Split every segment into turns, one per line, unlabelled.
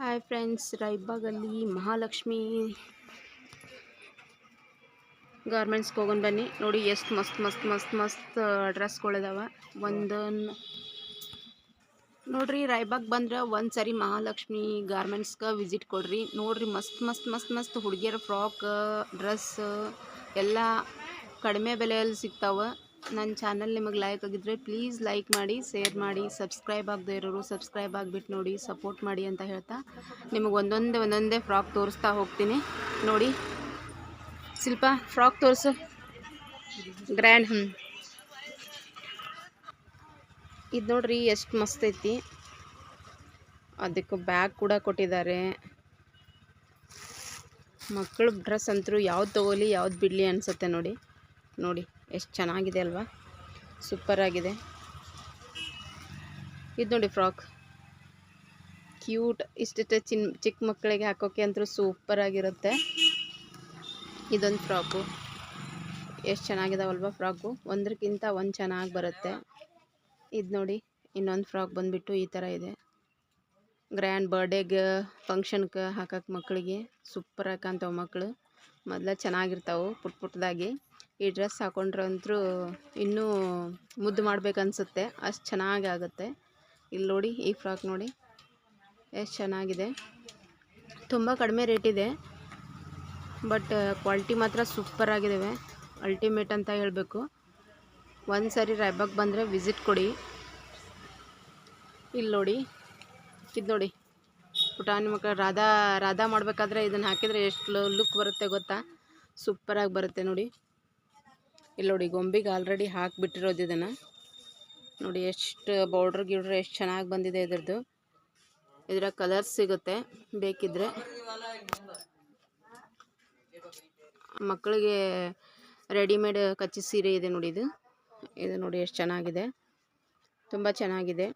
Hi friends, ರಾಯಬಾಗಲ್ಲಿ Mahalakshmi ಗಾರ್ಮೆಂಟ್ಸ್ಗೆ ಹೋಗೋಣ ಬನ್ನಿ. ನೋಡಿ ಎಷ್ಟು ಮಸ್ತ್ ಮಸ್ತ್ ಮಸ್ತ್ ಮಸ್ತ್ ಡ್ರೆಸ್ಗಳಿದಾವೆ. ನೋಡ್ರಿ, ರಾಯಬಾಗ್ ಬಂದ್ರೆ ಒಂದು ಸರಿ ಮಹಾಲಕ್ಷ್ಮಿ ಗಾರ್ಮೆಂಟ್ಸ್ಗೆ ವಿಸಿಟ್ ಕೊಡ್ರಿ. ನೋಡ್ರಿ, ಮಸ್ತ್ ಮಸ್ತ್ ಮಸ್ತ್ ಮಸ್ತ್ ಹುಡುಗಿಯರ ಫ್ರಾಕ್ ಡ್ರೆಸ್ ಎಲ್ಲ ಕಡಿಮೆ ಬೆಲೆಯಲ್ಲಿ ಸಿಗ್ತಾವೆ. ನನ್ನ ಚಾನಲ್ ನಿಮಗೆ ಲೈಕ್ ಆಗಿದ್ರೆ ಪ್ಲೀಸ್ ಲೈಕ್ ಮಾಡಿ, ಶೇರ್ ಮಾಡಿ. ಸಬ್ಸ್ಕ್ರೈಬ್ ಆಗದೆ ಇರೋರು ಸಬ್ಸ್ಕ್ರೈಬ್ ಆಗಿಬಿಟ್ಟು ನೋಡಿ, ಸಪೋರ್ಟ್ ಮಾಡಿ ಅಂತ ಹೇಳ್ತಾ ನಿಮಗೆ ಒಂದೊಂದೇ ಫ್ರಾಕ್ ತೋರಿಸ್ತಾ ಹೋಗ್ತೀನಿ. ನೋಡಿ ಶಿಲ್ಪ, ಫ್ರಾಕ್ ತೋರಿಸು. ಗ್ರ್ಯಾಂಡ್ ಇದು ನೋಡ್ರಿ ಎಷ್ಟು ಮಸ್ತ್ ಐತಿ. ಅದಕ್ಕೆ ಬ್ಯಾಗ್ ಕೂಡ ಕೊಟ್ಟಿದ್ದಾರೆ. ಮಕ್ಕಳ ಡ್ರೆಸ್ ಅಂತೂ ಯಾವ್ದು ತೊಗೊಲಿ ಯಾವ್ದು ಬಿಡಲಿ ಅನಿಸುತ್ತೆ. ನೋಡಿ ನೋಡಿ ಎಷ್ಟು ಚೆನ್ನಾಗಿದೆ ಅಲ್ವಾ, ಸೂಪರ್ ಆಗಿದೆ. ಇದು ನೋಡಿ ಫ್ರಾಕ್ ಕ್ಯೂಟ್, ಇಷ್ಟಿಷ್ಟ ಚಿಕ್ಕ ಮಕ್ಕಳಿಗೆ ಹಾಕೋಕ್ಕೆ ಅಂತೂ ಸೂಪರ್ ಆಗಿರುತ್ತೆ. ಇದೊಂದು ಫ್ರಾಕು ಎಷ್ಟು ಚೆನ್ನಾಗಿದಾವಲ್ವ. ಫ್ರಾಕು ಒಂದಕ್ಕಿಂತ ಒಂದು ಚೆನ್ನಾಗಿ ಬರುತ್ತೆ. ಇದು ನೋಡಿ, ಇನ್ನೊಂದು ಫ್ರಾಕ್ ಬಂದುಬಿಟ್ಟು ಈ ಥರ ಇದೆ. ಗ್ರ್ಯಾಂಡ್ ಬರ್ಡೇಗೆ ಫಂಕ್ಷನ್ಗೆ ಹಾಕಕ್ಕೆ ಮಕ್ಕಳಿಗೆ ಸೂಪರಾಗಿ ಕಾಣ್ತಾವೆ. ಮಕ್ಕಳು ಮೊದಲೇ ಚೆನ್ನಾಗಿರ್ತಾವೆ ಪುಟ್ಟದಾಗಿ. ಈ ಡ್ರೆಸ್ ಹಾಕೊಂಡ್ರಂತೂ ಇನ್ನೂ ಮುದ್ದು ಮಾಡ್ಬೇಕನ್ಸುತ್ತೆ, ಅಷ್ಟು ಚೆನ್ನಾಗಿ ಆಗುತ್ತೆ. ಇಲ್ಲಿ ನೋಡಿ, ಈ ಫ್ರಾಕ್ ನೋಡಿ ಎಷ್ಟು ಚೆನ್ನಾಗಿದೆ. ತುಂಬ ಕಡಿಮೆ ರೇಟ್ ಇದೆ, ಬಟ್ ಕ್ವಾಲಿಟಿ ಮಾತ್ರ ಸೂಪರ್ ಆಗಿದ್ದಾವೆ. ಅಲ್ಟಿಮೇಟ್ ಅಂತ ಹೇಳಬೇಕು. ಒಂದು ಸರಿ ರಾಯಬಾಗ್ ಬಂದರೆ ವಿಸಿಟ್ ಕೊಡಿ. ಇಲ್ಲಿ ನೋಡಿ, ಇದು ನೋಡಿ, ಪುಟಾಣಿ ಮಕ್ಕಳು ರಾಧಾ ಮಾಡಬೇಕಾದ್ರೆ ಇದನ್ನು ಹಾಕಿದರೆ ಎಷ್ಟು ಲುಕ್ ಬರುತ್ತೆ ಗೊತ್ತಾ, ಸೂಪರಾಗಿ ಬರುತ್ತೆ. ನೋಡಿ ಇಲ್ಲಿ ನೋಡಿ, ಗೊಂಬೆಗೆ ಆಲ್ರೆಡಿ ಹಾಕಿಬಿಟ್ಟಿರೋದು ಇದನ್ನು ನೋಡಿ. ಎಷ್ಟು ಬಾರ್ಡ್ರ್ ಗಿಡ್ರ್ ಎಷ್ಟು ಚೆನ್ನಾಗಿ ಬಂದಿದೆ ಇದ್ರದ್ದು. ಇದರ ಕಲರ್ಸ್ ಸಿಗುತ್ತೆ ಬೇಕಿದ್ರೆ. ಮಕ್ಕಳಿಗೆ ರೆಡಿಮೇಡ್ ಕಚ್ಚಿ ಸೀರೆ ಇದೆ ನೋಡಿ. ಇದು ನೋಡಿ ಎಷ್ಟು ಚೆನ್ನಾಗಿದೆ, ತುಂಬ ಚೆನ್ನಾಗಿದೆ.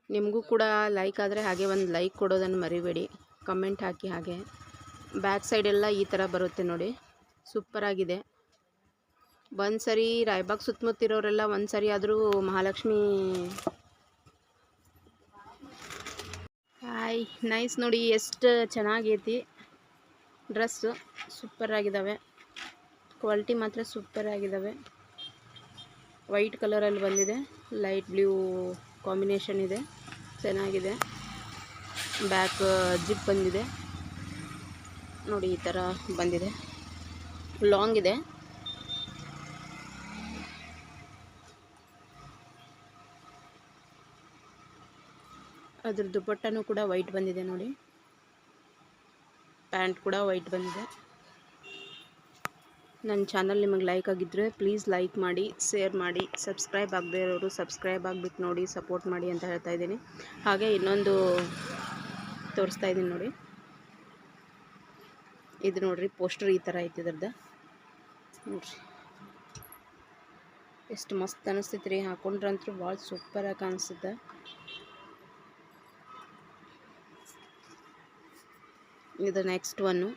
ನಿಮಗೂ ಕೂಡ ಲೈಕ್ ಆದರೆ ಹಾಗೆ ಒಂದು ಲೈಕ್ ಕೊಡೋದನ್ನು ಮರಿಬೇಡಿ, ಕಮೆಂಟ್ ಹಾಕಿ. ಹಾಗೆ ಬ್ಯಾಕ್ ಸೈಡೆಲ್ಲ ಈ ಥರ ಬರುತ್ತೆ ನೋಡಿ, ಸೂಪರಾಗಿದೆ. ಒಂದು ಸರಿ ರಾಯಬಾಗ್ ಸುತ್ತಮುತ್ತಿರೋರೆಲ್ಲ ಒಂದು ಸರಿ ಆದರೂ ಮಹಾಲಕ್ಷ್ಮಿ ಹಾಯ್ ನೈಸ್. ನೋಡಿ ಎಷ್ಟು ಚೆನ್ನಾಗೈತಿ ಡ್ರೆಸ್ಸು, ಸೂಪರಾಗಿದ್ದಾವೆ. ಕ್ವಾಲಿಟಿ ಮಾತ್ರ ಸೂಪರಾಗಿದ್ದಾವೆ. ವೈಟ್ ಕಲರಲ್ಲಿ ಬಂದಿದೆ, ಲೈಟ್ ಬ್ಲೂ ಕಾಂಬಿನೇಷನ್ ಇದೆ, ಚೆನ್ನಾಗಿದೆ. ಬ್ಯಾಕ್ ಜಿಪ್ ಬಂದಿದೆ ನೋಡಿ, ಈ ಥರ ಬಂದಿದೆ. ಲಾಂಗ್ ಇದೆ. ಅದ್ರ ದುಪಟ್ಟನೂ ಕೂಡ ವೈಟ್ ಬಂದಿದೆ ನೋಡಿ. ಪ್ಯಾಂಟ್ ಕೂಡ ವೈಟ್ ಬಂದಿದೆ. ನನ್ನ ಚಾನಲ್ ನಿಮಗೆ ಲೈಕ್ ಆಗಿದ್ದರೆ ಪ್ಲೀಸ್ ಲೈಕ್ ಮಾಡಿ, ಶೇರ್ ಮಾಡಿ. ಸಬ್ಸ್ಕ್ರೈಬ್ ಆಗದೆ ಇರೋರು ಸಬ್ಸ್ಕ್ರೈಬ್ ಆಗಿಬಿಟ್ಟು ನೋಡಿ, ಸಪೋರ್ಟ್ ಮಾಡಿ ಅಂತ ಹೇಳ್ತಾ ಇದ್ದೀನಿ. ಹಾಗೆ ಇನ್ನೊಂದು ತೋರಿಸ್ತಾ ಇದ್ದೀನಿ ನೋಡಿ. ಇದು ನೋಡಿರಿ, ಪೋಸ್ಟರ್ ಈ ಥರ ಐತಿ ಇದ್ರದ್ದು. ನೋಡಿರಿ ಎಷ್ಟು ಮಸ್ತ್ ಅನಿಸ್ತೈತೆ ರೀ, ಹಾಕೊಂಡ್ರಂತೂ ಭಾಳ ಸೂಪರಾಗಿ ಕಾಣಿಸುತ್ತೆ. ಇದು ನೆಕ್ಸ್ಟ್ ಒನ್ನು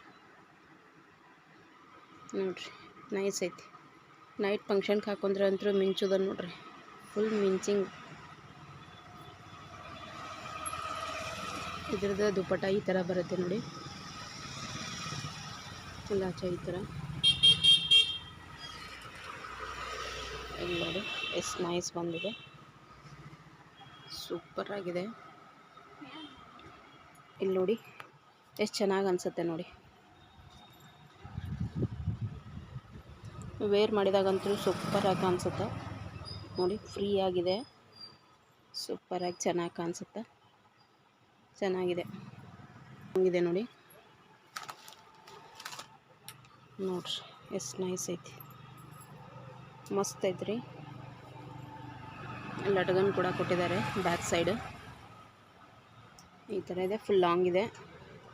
ನೋಡಿರಿ, ನೈಸ್ ಐತಿ. ನೈಟ್ ಫಂಕ್ಷನ್ಗೆ ಹಾಕೊಂಡ್ರೆ ಅಂತೂ ಮಿಂಚುದ ನೋಡ್ರಿ, ಫುಲ್ ಮಿಂಚಿಂಗ್. ಇದ್ರದ್ದು ದುಪಟ್ಟ ಈ ಥರ ಬರುತ್ತೆ ನೋಡಿ, ಲಾಚ ಈ ಥರ. ಇಲ್ಲಿ ನೋಡಿ ಎಷ್ಟು ನೈಸ್ ಬಂದಿದೆ, ಸೂಪರಾಗಿದೆ. ಇಲ್ಲಿ ನೋಡಿ ಎಷ್ಟು ಚೆನ್ನಾಗಿ ಅನಿಸುತ್ತೆ ನೋಡಿ. ವೇರ್ ಮಾಡಿದಾಗಂತೂ ಸೂಪರಾಗಿ ಕಾಣಿಸುತ್ತೆ ನೋಡಿ. ಫ್ರೀ ಆಗಿದೆ, ಸೂಪರಾಗಿ ಚೆನ್ನಾಗಿ ಕಾಣಿಸುತ್ತೆ, ಚೆನ್ನಾಗಿದೆ. ಹಂಗಿದೆ ನೋಡಿ, ನೋಡ್ರಿ ಎಷ್ಟು ನೈಸ್ ಐತಿ, ಮಸ್ತ್ ಐತ್ರಿ. ಲಟ್ಗನ್ ಕೂಡ ಕೊಟ್ಟಿದ್ದಾರೆ ಬ್ಯಾಕ್ ಸೈಡ್, ಈ ಥರ ಇದೆ. ಫುಲ್ ಲಾಂಗ್ ಇದೆ,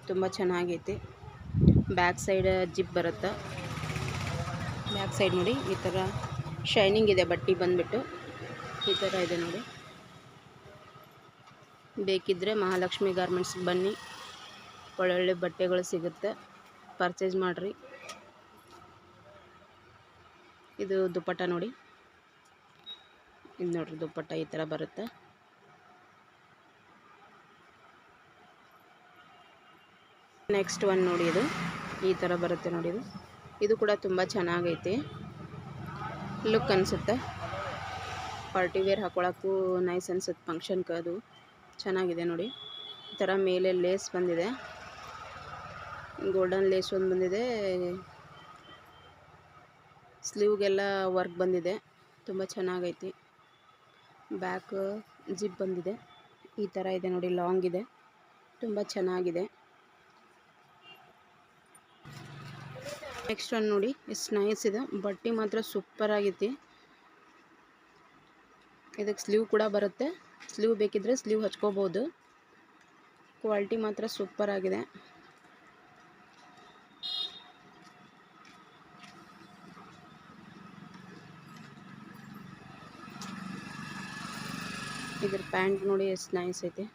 ತುಂಬ ಚೆನ್ನಾಗೈತಿ. ಬ್ಯಾಕ್ ಸೈಡ್ ಜಿಪ್ ಬರುತ್ತೆ. ಬ್ಯಾಕ್ ಸೈಡ್ ನೋಡಿ ಈ ಥರ ಶೈನಿಂಗ್ ಇದೆ. ಬಟ್ಟೆ ಬಂದುಬಿಟ್ಟು ಈ ಥರ ಇದೆ ನೋಡಿ. ಬೇಕಿದ್ದರೆ ಮಹಾಲಕ್ಷ್ಮಿ ಗಾರ್ಮೆಂಟ್ಸ್ಗೆ ಬನ್ನಿ, ಒಳ್ಳೊಳ್ಳೆ ಬಟ್ಟೆಗಳು ಸಿಗುತ್ತೆ, ಪರ್ಚೇಸ್ ಮಾಡಿರಿ. ಇದು ದುಪಟ್ಟ ನೋಡಿ, ಇದು ನೋಡಿರಿ ದುಪಟ್ಟ ಈ ಥರ ಬರುತ್ತೆ. ನೆಕ್ಸ್ಟ್ ಒನ್ ನೋಡಿ, ಇದು ಈ ಥರ ಬರುತ್ತೆ ನೋಡಿ. ಇದು ಕೂಡ ತುಂಬ ಚೆನ್ನಾಗೈತಿ, ಲುಕ್ ಅನಿಸುತ್ತೆ. ಪಾರ್ಟಿ ವೇರ್ ಹಾಕೊಳ್ಳೋಕ್ಕೂ ನೈಸ್ ಅನಿಸುತ್ತೆ, ಫಂಕ್ಷನ್ಗೆ ಅದು ಚೆನ್ನಾಗಿದೆ ನೋಡಿ. ಈ ಥರ ಮೇಲೆ ಲೇಸ್ ಬಂದಿದೆ, ಗೋಲ್ಡನ್ ಲೇಸ್ ಒಂದು ಬಂದಿದೆ, ಸ್ಲೀವ್ಗೆಲ್ಲ ವರ್ಕ್ ಬಂದಿದೆ, ತುಂಬ ಚೆನ್ನಾಗೈತಿ. ಬ್ಯಾಕ್ ಜಿಪ್ ಬಂದಿದೆ, ಈ ಥರ ಇದೆ ನೋಡಿ, ಲಾಂಗ್ ಇದೆ, ತುಂಬ ಚೆನ್ನಾಗಿದೆ. ನೆಕ್ಸ್ಟ್ ಒನ್ ನೋಡಿ, ಎಷ್ಟು ನೈಸ್ ಇದೆ, ಬಟ್ಟೆ ಮಾತ್ರ ಸೂಪರ್ ಆಗೈತಿ. ಇದಕ್ಕೆ ಸ್ಲೀವ್ ಕೂಡ ಬರುತ್ತೆ, ಸ್ಲೀವ್ ಬೇಕಿದ್ರೆ ಸ್ಲೀವ್ ಹಚ್ಕೋಬೋದು. ಕ್ವಾಲಿಟಿ ಮಾತ್ರ ಸೂಪರ್ ಆಗಿದೆ. ಇದ್ರ ಪ್ಯಾಂಟ್ ನೋಡಿ ಎಷ್ಟು ನೈಸ್ ಐತಿ,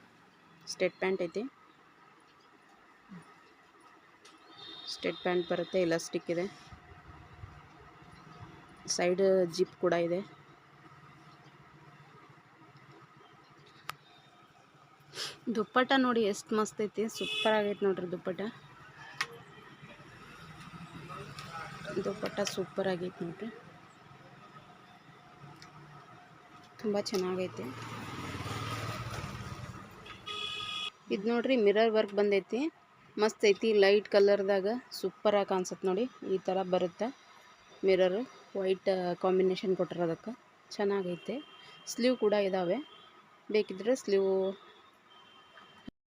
ಸ್ಟೇಟ್ ಪ್ಯಾಂಟ್ ಐತಿ, ಸ್ಟೇಟ್ ಪ್ಯಾಂಟ್ ಬರುತ್ತೆ, ಎಲಾಸ್ಟಿಕ್ ಇದೆ, ಸೈಡ್ ಜಿಪ್ ಕೂಡ ಇದೆ. ದುಪ್ಪಟ್ಟ ನೋಡಿ ಎಷ್ಟು ಮಸ್ತ್ ಐತಿ, ಸೂಪರ್ ಆಗೈತೆ ನೋಡ್ರಿ. ದುಪ್ಪಟ್ಟ ಸೂಪರ್ ಆಗೈತೆ ನೋಡ್ರಿ, ತುಂಬ ಚೆನ್ನಾಗೈತಿ. ಇದು ನೋಡ್ರಿ ಮಿರರ್ ವರ್ಕ್ ಬಂದೈತಿ, ಮಸ್ತ್ ಐತಿ, ಲೈಟ್ ಕಲರ್ದಾಗ ಸೂಪರಾಗಿ ಕಾಣಿಸುತ್ತೆ ನೋಡಿ. ಈ ಥರ ಬರುತ್ತೆ ಮಿರರ್, ವೈಟ್ ಕಾಂಬಿನೇಷನ್ ಕೊಟ್ಟಿರೋದಕ್ಕೆ ಚೆನ್ನಾಗೈತೆ. ಸ್ಲೀವ್ ಕೂಡ ಇದ್ದಾವೆ, ಬೇಕಿದ್ರೆ ಸ್ಲೀವ್